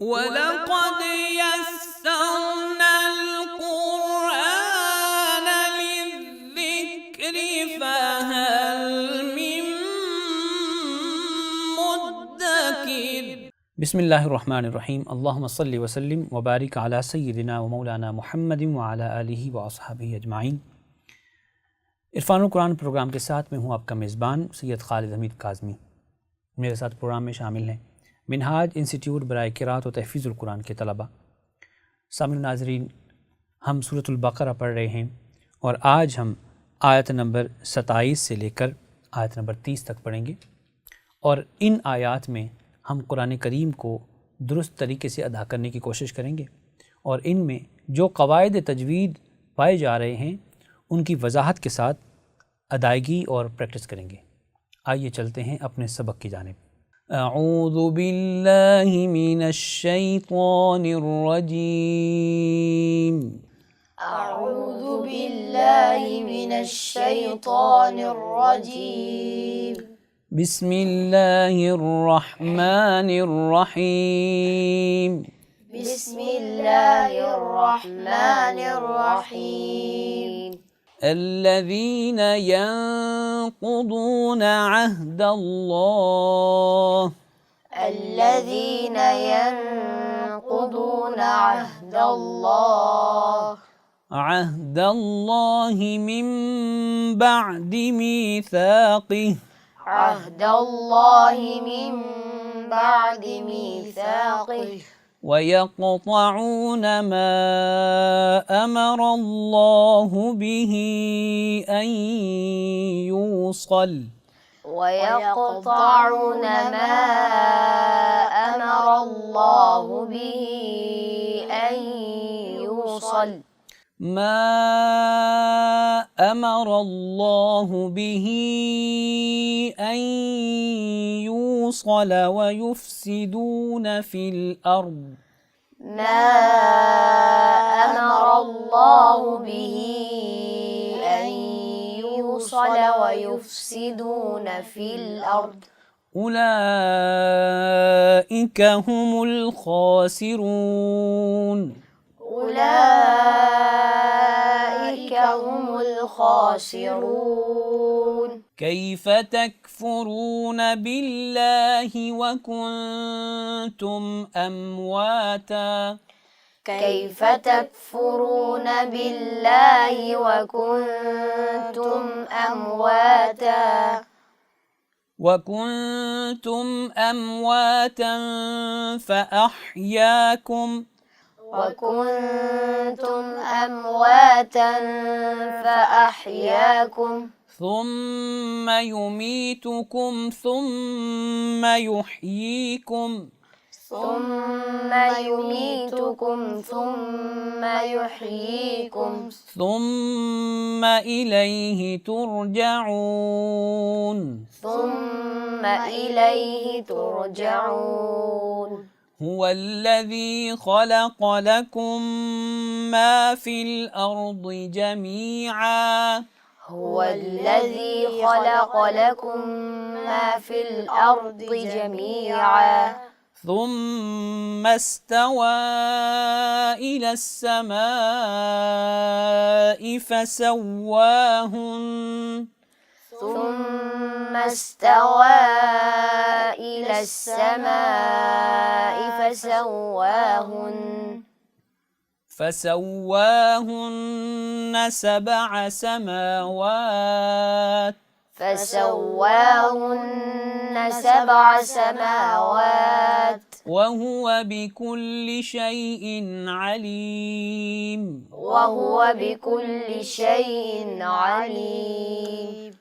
वलक़द यस्सरना अल-क़ुरआन लिज़्ज़िक्रि फ़हल मिन मुद्दकिर। बिस्मिल्लाहिर्रहमानिर्रहीम। अल्लाहुम्मा सल्लि व सल्लिम व बारिक अला सय्यिदिना व मौलाना मुहम्मदिन व अला आलिहि व अस्हाबिहि अजमाइन। इरफ़ानुल कुरान प्रोग्राम के साथ मैं हूँ आपका मेज़बान सैयद खालिद हमीद काज़मी। मेरे साथ प्रोग्राम में शामिल हैं मिनहाज इंस्टीट्यूट बराए क़िराअत व तहफ़ीज़ुल कुरान के तलबा। सामिन नाज़रीन, हम सूरतुल बक़रा पढ़ रहे हैं और आज हम आयत नंबर 27 से लेकर आयत नंबर 30 तक पढ़ेंगे और इन आयात में हम कुरान करीम को दुरुस्त तरीके से अदा करने की कोशिश करेंगे और इनमें जो क़वाइद तजवीद पाए जा रहे हैं उनकी वजाहत के साथ अदायगी और प्रैक्टिस करेंगे। आइए चलते हैं अपने सबक की जानिब। अऊज़ु बिल्लाहि मिनश शैतानिर रजीम। अऊज़ु बिल्लाहि मिनश शैतानिर रजीम। बिस्मिल्लाहिर रहमानिर रहीम। बिस्मिल्लाहिर रहमानिर रहीम। الذين ينقضون عهد الله الذين ينقضون عهد الله من بعد ميثاقه عهد الله من بعد ميثاقه ويقطعون ما أمر الله به أن يوصل ويقطعون ما أمر الله به أن يوصل ما أمر الله به أن يوصل ويفسدون في الأرض ما أمر الله به أن يوصل ويفسدون في الأرض أولئك هم الخاسرون أولئك هم الخاسرون كيف تكفرون بالله وكنتم أمواتا كيف تكفرون بالله وكنتم أمواتا فأحياكم ثم يميتكم ثم يحييكم ثم إليه ترجعون هو الذي خلق لكم ما في الأرض جميعا هو الذي خلق لكم ما في الأرض جميعا ثم استوى إلى السماء فسواهن سبع سماوات وهو بكل شيء عليم شيء عليم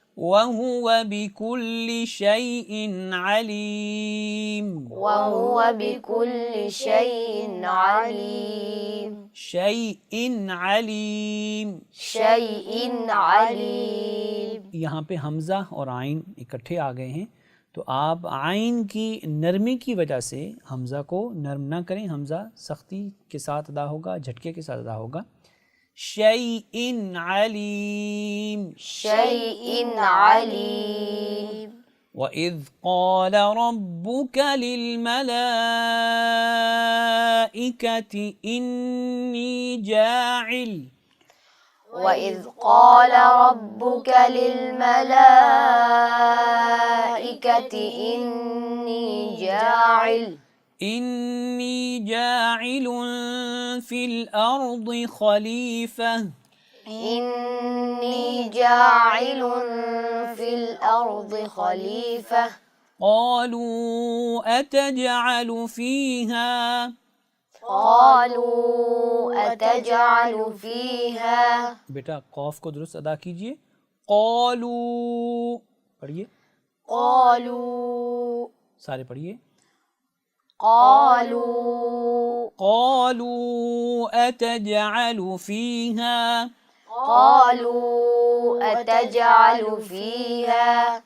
यहाँ पे हमज़ा और आइन इकट्ठे आ गए हैं तो आप आइन की नरमी की वजह से हमज़ा को नरम ना करें। हमज़ा सख्ती के साथ अदा होगा, झटके के साथ अदा होगा। शैइन अलीम। وَإِذْ قَالَ رَبُّكَ لِلْمَلَائِكَةِ إِنِّي جَاعِلٌ وإذ قال ربك للملائكة إني جاعل في الأرض خليفة إني جاعل في الأرض خليفة قالوا أتجعل فيها बेटा कौफ को दुरुस्त अदा कीजिए कौलू पढ़िए قالوا सारे पढ़िए قالوا أتجعل فيها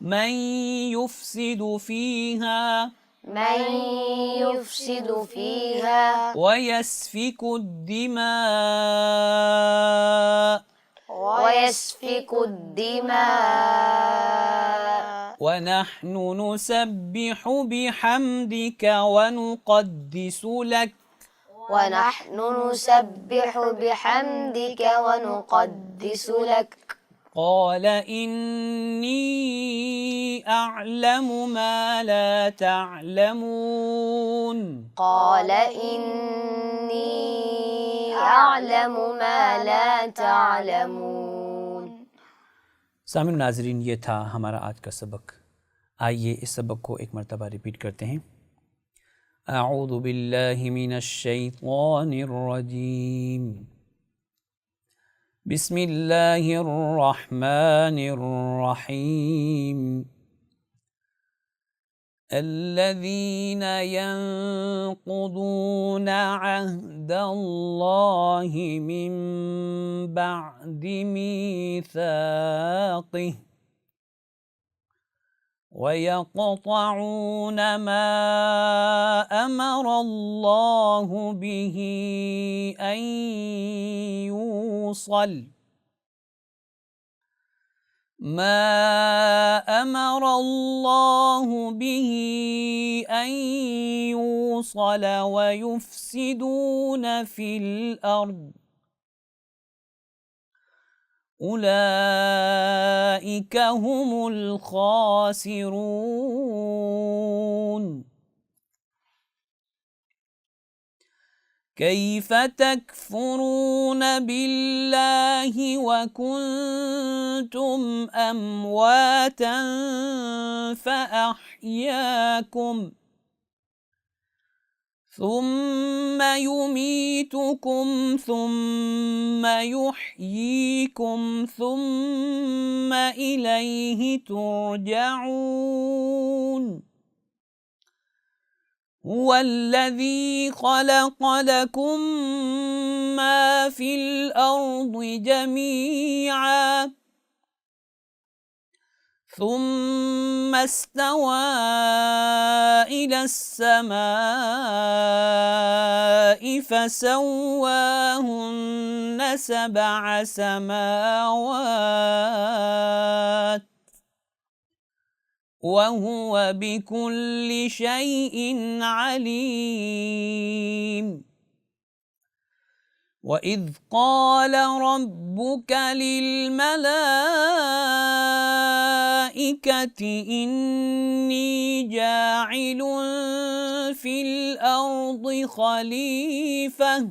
من يفسد فيها ويسفك الدماء ونحن نسبح بحمدك ونقدس لك قال إني أعلم ما لا تعلمون सामिन नाजरीन, ये था हमारा आज का सबक। आइए इस सबक को एक मरतबा रिपीट करते हैं। अऊज़ु बिल्लाहि मिनश शैतानिर रजीम बिस्मिल्लाहिर रहमानिर रहीम الذين ينقضون عهد الله من بعد ميثاقه ويقطعون ما أمر الله به أن يوصل ويفسدون في الأرض أولئك هم الخاسرون كيف تكفرون بالله وكنتم أمواتا فأحياكم ثم يميتكم ثم يحييكم ثم إليه ترجعون هو الذي خلق لكم ما في الأرض جميعا ثم استوى إلى السماء فسواهن 7 سماوات وهو بكل شيء عليم وإذ قال ربك للملائكة إني جاعل في الأرض خليفة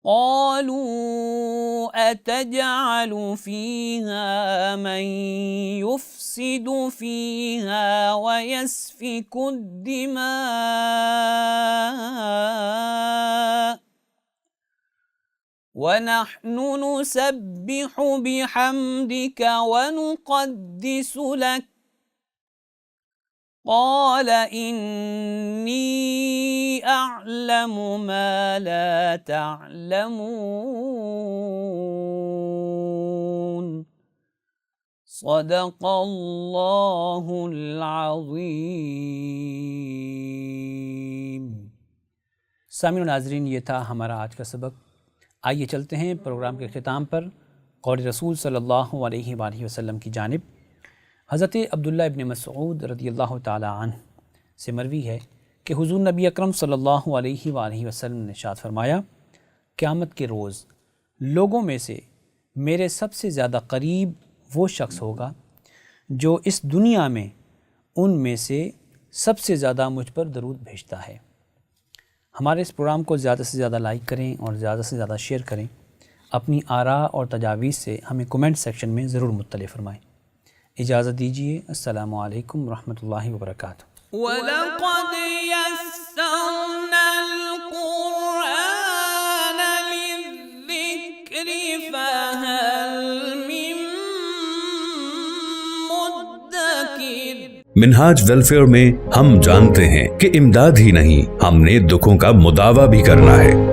قالوا أتجعل فيها من يفسد فيها ويسفك الدماء ونحن نسبح بحمدك ونقدس لك قال إني أعلم ما لا تعلمون صدق الله العظीम। सामिन नाजरीन, ये था हमारा आज का सबक। आइए चलते हैं प्रोग्राम के अख्तिताम पर कौल रसूल सल्लल्लाहु अलैहि वसल्लम की जानिब। حضرت عبداللہ ابن مسعود رضی اللہ تعالی عنہ سے مروی ہے کہ حضور نبی اکرم صلی اللہ علیہ وآلہ وسلم نے ارشاد فرمایا، قیامت کے روز لوگوں میں سے میرے سب سے زیادہ قریب وہ شخص ہوگا جو اس دنیا میں ان میں سے سب سے زیادہ مجھ پر درود بھیجتا ہے۔ ہمارے اس پروگرام کو زیادہ سے زیادہ لائک کریں اور زیادہ سے زیادہ شیئر کریں۔ اپنی آراء اور تجاویز سے ہمیں کمنٹ سیکشن میں ضرور مطلع فرمائیں۔ اجازت دیجیے، السلام علیکم ورحمۃ اللہ وبرکاتہ۔ وَلَقَدْ يَسَّرْنَا الْقُرْآنَ لِلذِّكْرِ فَهَلْ مِن مُدَّكِرٍ۔ منہاج ویلفیئر میں ہم جانتے ہیں کہ امداد ہی نہیں، ہم نے دکھوں کا مداوع بھی کرنا ہے۔